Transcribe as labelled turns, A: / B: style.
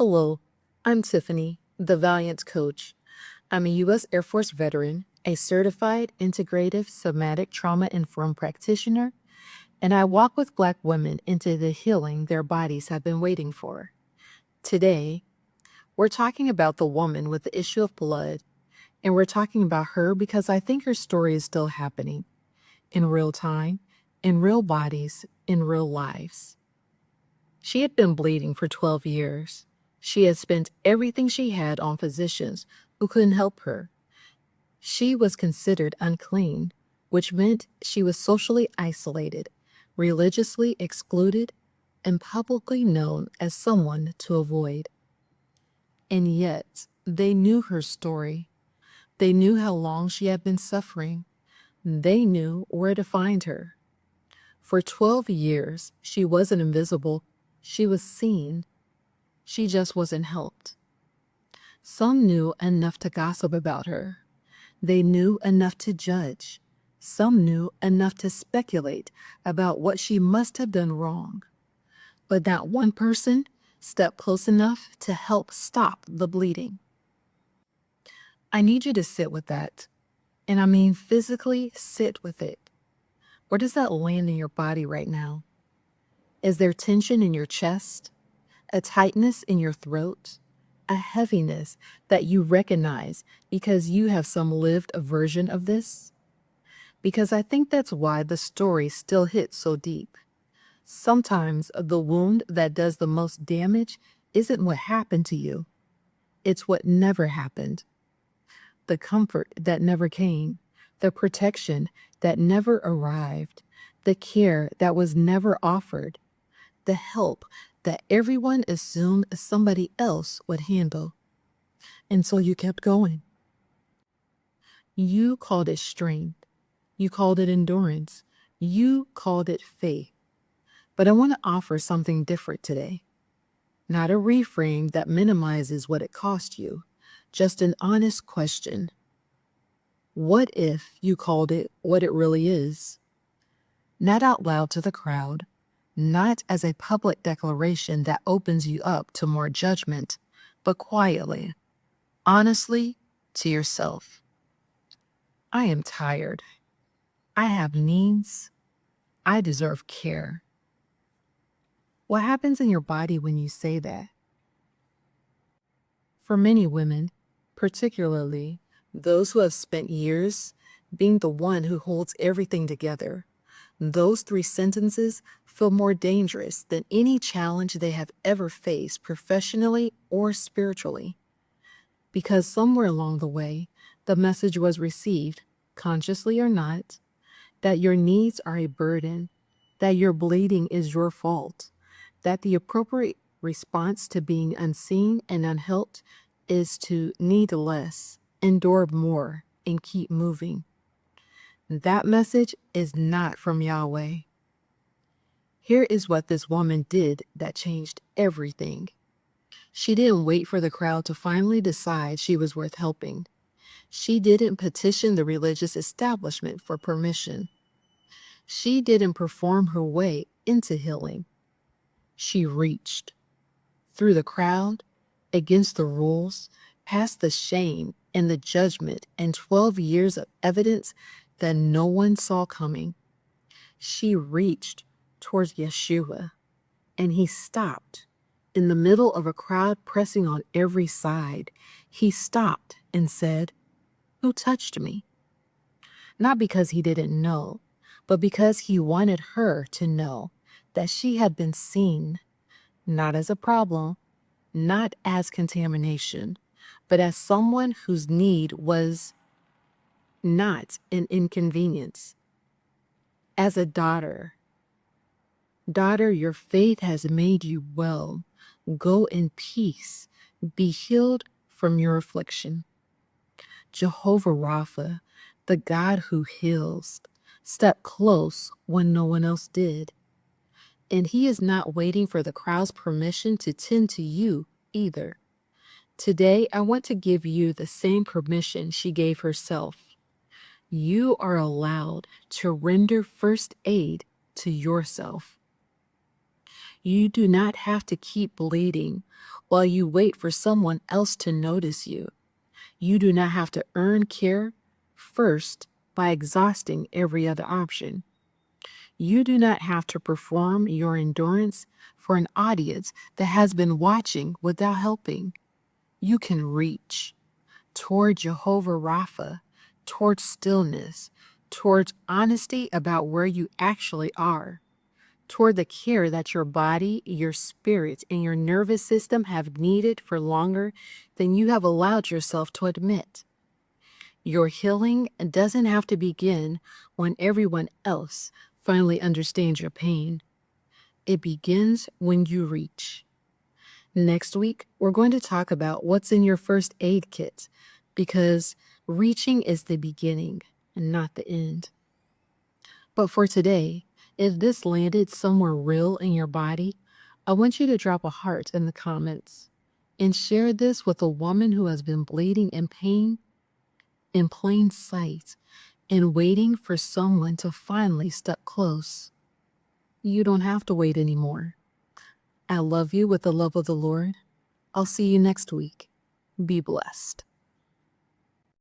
A: Hello, I'm Tiffany, the Valiant Coach. I'm a U.S. Air Force veteran, a certified integrative somatic trauma informed practitioner, and I walk with Black women into the healing their bodies have been waiting for. Today, we're talking about the woman with the issue of blood, and we're talking about her because I think her story is still happening in real time, in real bodies, in real lives. She had been bleeding for 12 years. She had spent everything she had on physicians who couldn't help her. She was considered unclean, which meant she was socially isolated, religiously excluded, and publicly known as someone to avoid. And yet, they knew her story. They knew how long she had been suffering. They knew where to find her. For 12 years, she wasn't invisible. She was seen. She just wasn't helped. Some knew enough to gossip about her. They knew enough to judge. Some knew enough to speculate about what she must have done wrong. But not one person stepped close enough to help stop the bleeding. I need you to sit with that. And I mean physically sit with it. Where does that land in your body right now? Is there tension in your chest? A tightness in your throat? A heaviness that you recognize because you have some lived version of this? Because I think that's why the story still hits so deep. Sometimes the wound that does the most damage isn't what happened to you. It's what never happened. The comfort that never came, the protection that never arrived, the care that was never offered, the help that everyone assumed somebody else would handle. And so you kept going. You called it strength. You called it endurance. You called it faith. But I want to offer something different today. Not a reframe that minimizes what it cost you, just an honest question. What if you called it what it really is? Not out loud to the crowd, not as a public declaration that opens you up to more judgment, but quietly, honestly, to yourself. I am tired. I have needs. I deserve care. What happens in your body when you say that? For many women, particularly those who have spent years being the one who holds everything together, those three sentences feel more dangerous than any challenge they have ever faced professionally or spiritually. Because somewhere along the way, the message was received, consciously or not, that your needs are a burden, that your bleeding is your fault, that the appropriate response to being unseen and unhelped is to need less, endure more, and keep moving. That message is not from Yahweh. Here is what this woman did that changed everything. She didn't wait for the crowd to finally decide she was worth helping. She didn't petition the religious establishment for permission. She didn't perform her way into healing. She reached through the crowd, against the rules, past the shame and the judgment and 12 years of evidence that no one saw coming. She reached towards Yeshua, and he stopped. In the middle of a crowd pressing on every side, he stopped and said, "Who touched me?" Not because he didn't know, but because he wanted her to know that she had been seen, not as a problem, not as contamination, but as someone whose need was not an inconvenience. As a daughter, daughter, your faith has made you well. Go in peace. Be healed from your affliction. Jehovah Rapha, the God who heals, stepped close when no one else did. And he is not waiting for the crowd's permission to tend to you either. Today, I want to give you the same permission she gave herself. You are allowed to render first aid to yourself. You do not have to keep bleeding while you wait for someone else to notice you. You do not have to earn care first by exhausting every other option. You do not have to perform your endurance for an audience that has been watching without helping. You can reach toward Jehovah Rapha, towards stillness, towards honesty about where you actually are, toward the care that your body, your spirit, and your nervous system have needed for longer than you have allowed yourself to admit. Your healing doesn't have to begin when everyone else finally understands your pain. It begins when you reach. Next week, we're going to talk about what's in your first aid kit, because reaching is the beginning and not the end. But for today, if this landed somewhere real in your body, I want you to drop a heart in the comments and share this with a woman who has been bleeding in pain in plain sight and waiting for someone to finally step close. You don't have to wait anymore. I love you with the love of the Lord. I'll see you next week. Be blessed.